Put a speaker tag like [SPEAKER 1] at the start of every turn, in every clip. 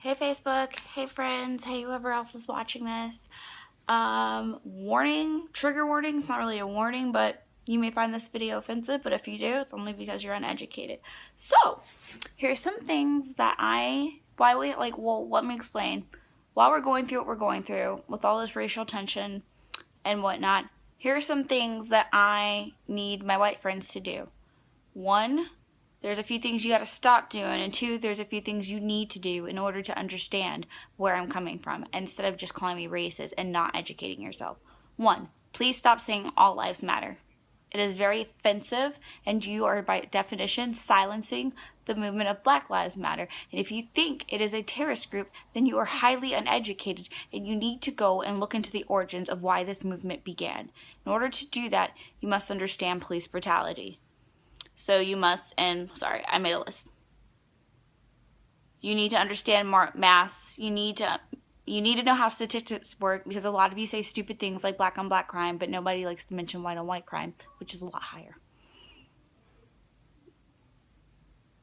[SPEAKER 1] Hey Facebook, hey friends, hey whoever else is watching this. Warning, trigger warning. It's not really a warning, but you may find this video offensive, but if you do, it's only because you're uneducated. So, here's some things that let me explain. While we're going through what we're going through, with all this racial tension and whatnot, here are some things that I need my white friends to do. 1, there's a few things you got to stop doing, and 2, there's a few things you need to do in order to understand where I'm coming from, instead of just calling me racist and not educating yourself. 1, please stop saying all lives matter. It is very offensive, and you are by definition silencing the movement of Black Lives Matter. And if you think it is a terrorist group, then you are highly uneducated, and you need to go and look into the origins of why this movement began. In order to do that, you must understand police brutality. So you must, I made a list. You need to understand mass. You need to know how statistics work, because a lot of you say stupid things like black on black crime, but nobody likes to mention white on white crime, which is a lot higher.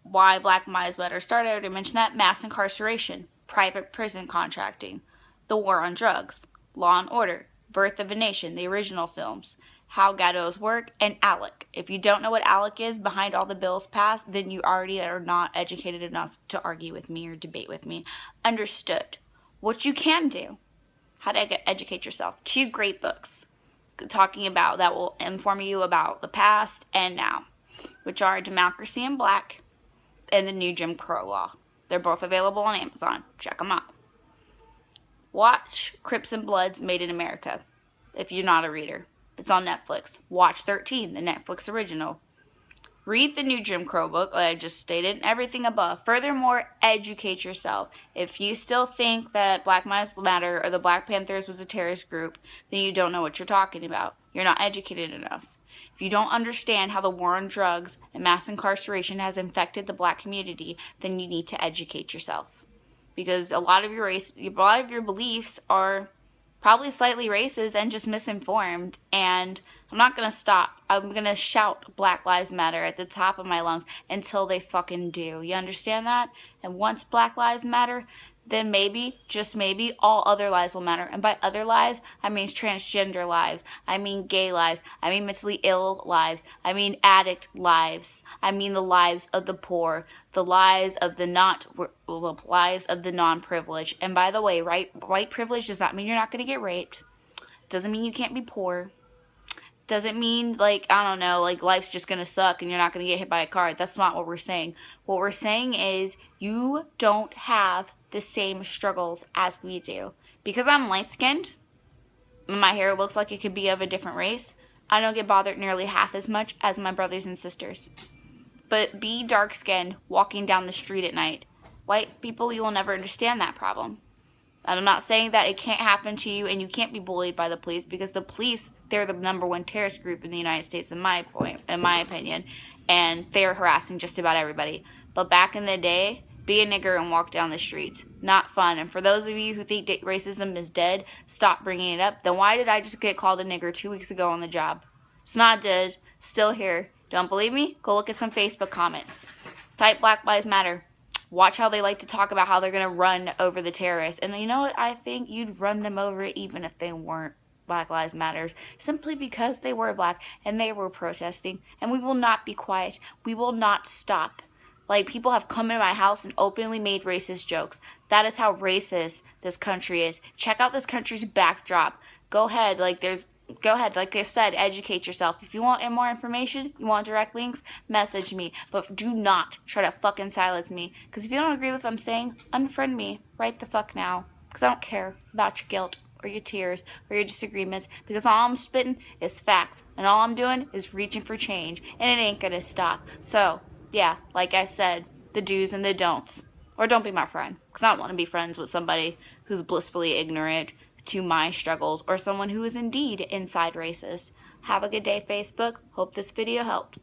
[SPEAKER 1] Why Black Lives Matter started, I already mentioned that. Mass incarceration, private prison contracting, the war on drugs, Law and Order, Birth of a Nation, the original films, How Ghettos Work, and ALEC. If you don't know what ALEC is behind all the bills passed, then you already are not educated enough to argue with me or debate with me. Understood. What you can do, how to educate yourself. 2 great books talking about that will inform you about the past and now, which are Democracy in Black and The New Jim Crow Law. They're both available on Amazon. Check them out. Watch Crips and Bloods Made in America if you're not a reader. It's on Netflix. Watch 13, the Netflix original. Read the New Jim Crow book, like I just stated, and everything above. Furthermore, educate yourself. If you still think that Black Lives Matter or the Black Panthers was a terrorist group, then you don't know what you're talking about. You're not educated enough. If you don't understand how the war on drugs and mass incarceration has infected the black community, then you need to educate yourself. Because a lot of your beliefs are probably slightly racist and just misinformed, and I'm not going to stop. I'm going to shout Black Lives Matter at the top of my lungs until they fucking do. You understand that? And once Black Lives Matter, then maybe, just maybe, all other lives will matter. And by other lives, I mean transgender lives. I mean gay lives. I mean mentally ill lives. I mean addict lives. I mean the lives of the poor, the lives of the non-privileged. And by the way, white privilege does not mean you're not going to get raped. Doesn't mean you can't be poor. Doesn't mean, life's just going to suck and you're not going to get hit by a car. That's not what we're saying. What we're saying is you don't have the same struggles as we do. Because I'm light-skinned, and my hair looks like it could be of a different race, I don't get bothered nearly half as much as my brothers and sisters. But be dark-skinned, walking down the street at night. White people, you will never understand that problem. And I'm not saying that it can't happen to you and you can't be bullied by the police, because the police, they're the #1 terrorist group in the United States, in my opinion, and they're harassing just about everybody. But back in the day, be a nigger and walk down the streets. Not fun. And for those of you who think that racism is dead, stop bringing it up. Then why did I just get called a nigger 2 weeks ago on the job? It's not dead. Still here. Don't believe me? Go look at some Facebook comments. Type Black Lives Matter. Watch how they like to talk about how they're going to run over the terrorists. And you know what? I think you'd run them over even if they weren't Black Lives Matters, simply because they were black and they were protesting. And we will not be quiet. We will not stop. People have come into my house and openly made racist jokes. That is how racist this country is. Check out this country's backdrop. Go ahead. Like I said, educate yourself. If you want more information, you want direct links, message me. But do not try to fucking silence me. Because if you don't agree with what I'm saying, unfriend me right the fuck now. Because I don't care about your guilt or your tears or your disagreements. Because all I'm spitting is facts. And all I'm doing is reaching for change. And it ain't gonna stop. So, yeah, like I said, the do's and the don'ts. Or don't be my friend. Because I don't want to be friends with somebody who's blissfully ignorant to my struggles, or someone who is indeed inside racist. Have a good day, Facebook. Hope this video helped.